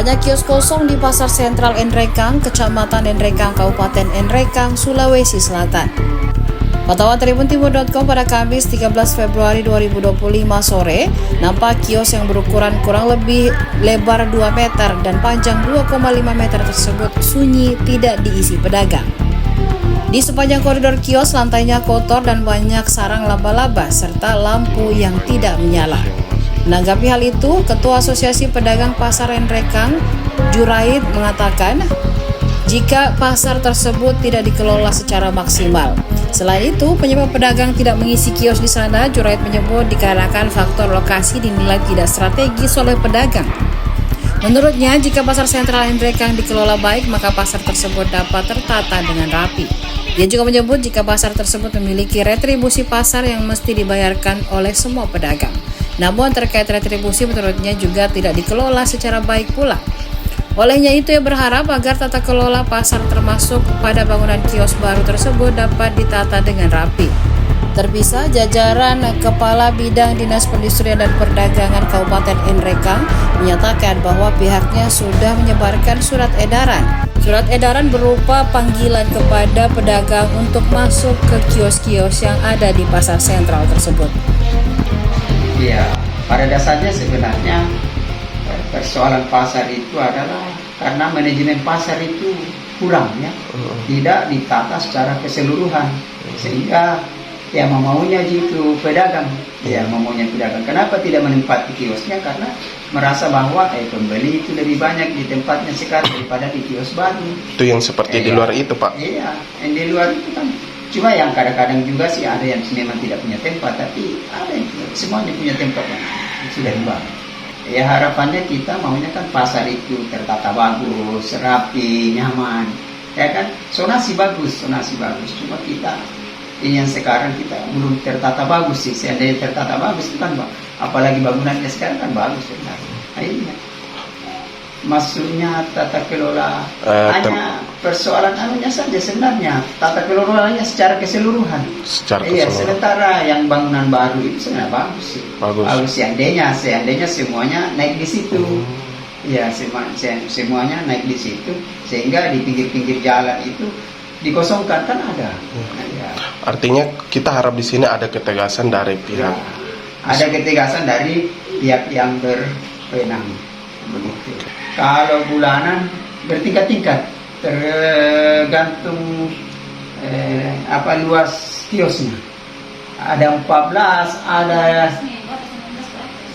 Banyak kios kosong di Pasar Sentral Nrekang, Kecamatan Nrekang, Kabupaten Nrekang, Sulawesi Selatan. Pantauan tribuntimur.com pada Kamis 13 Februari 2025 sore, nampak kios yang berukuran kurang lebih lebar 2 meter dan panjang 2,5 meter tersebut sunyi, tidak diisi pedagang. Di sepanjang koridor kios, lantainya kotor dan banyak sarang laba-laba serta lampu yang tidak menyala. Menanggapi hal itu, Ketua Asosiasi Pedagang Pasar Nrekang, Juraid, mengatakan jika pasar tersebut tidak dikelola secara maksimal. Selain itu, penyebab pedagang tidak mengisi kios di sana, Juraid menyebut dikarenakan faktor lokasi dinilai tidak strategis oleh pedagang. Menurutnya, jika pasar sentral Nrekang dikelola baik, maka pasar tersebut dapat tertata dengan rapi. Dia juga menyebut jika pasar tersebut memiliki retribusi pasar yang mesti dibayarkan oleh semua pedagang. Namun terkait retribusi menurutnya juga tidak dikelola secara baik pula. Olehnya itu, ia berharap agar tata kelola pasar termasuk pada bangunan kios baru tersebut dapat ditata dengan rapi. Terpisah, jajaran Kepala Bidang Dinas Perindustrian dan Perdagangan Kabupaten Nrekang menyatakan bahwa pihaknya sudah menyebarkan surat edaran. Surat edaran berupa panggilan kepada pedagang untuk masuk ke kios-kios yang ada di pasar sentral tersebut. Ya, pada dasarnya sebenarnya persoalan pasar itu adalah karena manajemen pasar itu kurang, ya, tidak ditata secara keseluruhan, sehingga ya maunya gitu pedagang, ya maunya pedagang. Kenapa tidak menempati kiosnya? Karena merasa bahwa pembeli itu lebih banyak di tempatnya sekarang daripada di kios baru. Itu yang seperti di luar itu, Pak? Iya, yang di luar itu kan. Cuma yang kadang-kadang juga sih ada yang memang tidak punya tempat, tapi ada yang semuanya punya tempat yang sudah dibangun. Ya harapannya kita maunya kan pasar itu tertata bagus, rapi, nyaman, ya kan. Sonasi bagus. Cuma kita ini yang sekarang kita belum tertata bagus sih. Seandainya tertata bagus itu kan, apalagi bangunannya sekarang kan bagus sebenarnya. Nah, ini maksudnya tata kelola hanya persoalan anunya saja sebenarnya, tata kelolanya secara keseluruhan. Iya, sementara yang bangunan baru itu sebenarnya bagus sih. Bagus seandainya semuanya naik di situ. Iya, semuanya naik di situ, sehingga di pinggir-pinggir jalan itu dikosongkan kan ada. Ya. Artinya kita harap di sini ada ketegasan dari pihak. Ya, ada ketegasan dari pihak yang berwenang. Begitu. Kalau bulanan bertingkat-tingkat, tergantung luas kiosnya. Ada 14, ada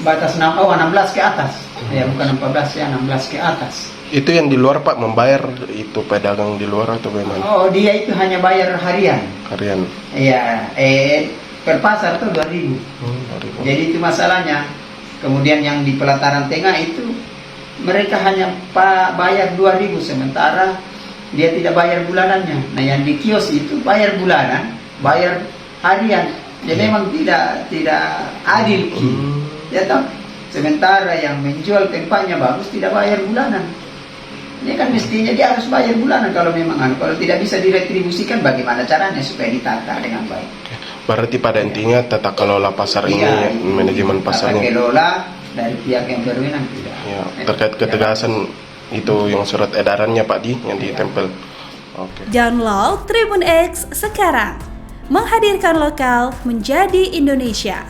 batas 16 ke atas. Ya, bukan 14 ya, 16 ke atas. Itu yang di luar, Pak, membayar itu pedagang di luar atau bagaimana? Oh, dia itu hanya bayar harian. Iya, per pasar tuh 2.000. Jadi itu masalahnya. Kemudian yang di pelataran tengah itu mereka hanya bayar 2.000, sementara dia tidak bayar bulanannya. Nah, yang di kios itu bayar bulanan, bayar harian. Jadi memang tidak adil, ya toh. Sementara yang menjual tempatnya bagus tidak bayar bulanan. Ini kan mestinya dia harus bayar bulanan kalau memang kalau tidak bisa diretribusikan, bagaimana caranya supaya ditata dengan baik. Berarti pada intinya tata kelola pasar ini, manajemen pasarnya. Tata kelola dari pihak yang berwenang tidak. Ya, terkait ketegasan itu yang surat edarannya, Pak Di, yang ditempel. Oke. Download Tribun X sekarang, menghadirkan lokal menjadi Indonesia.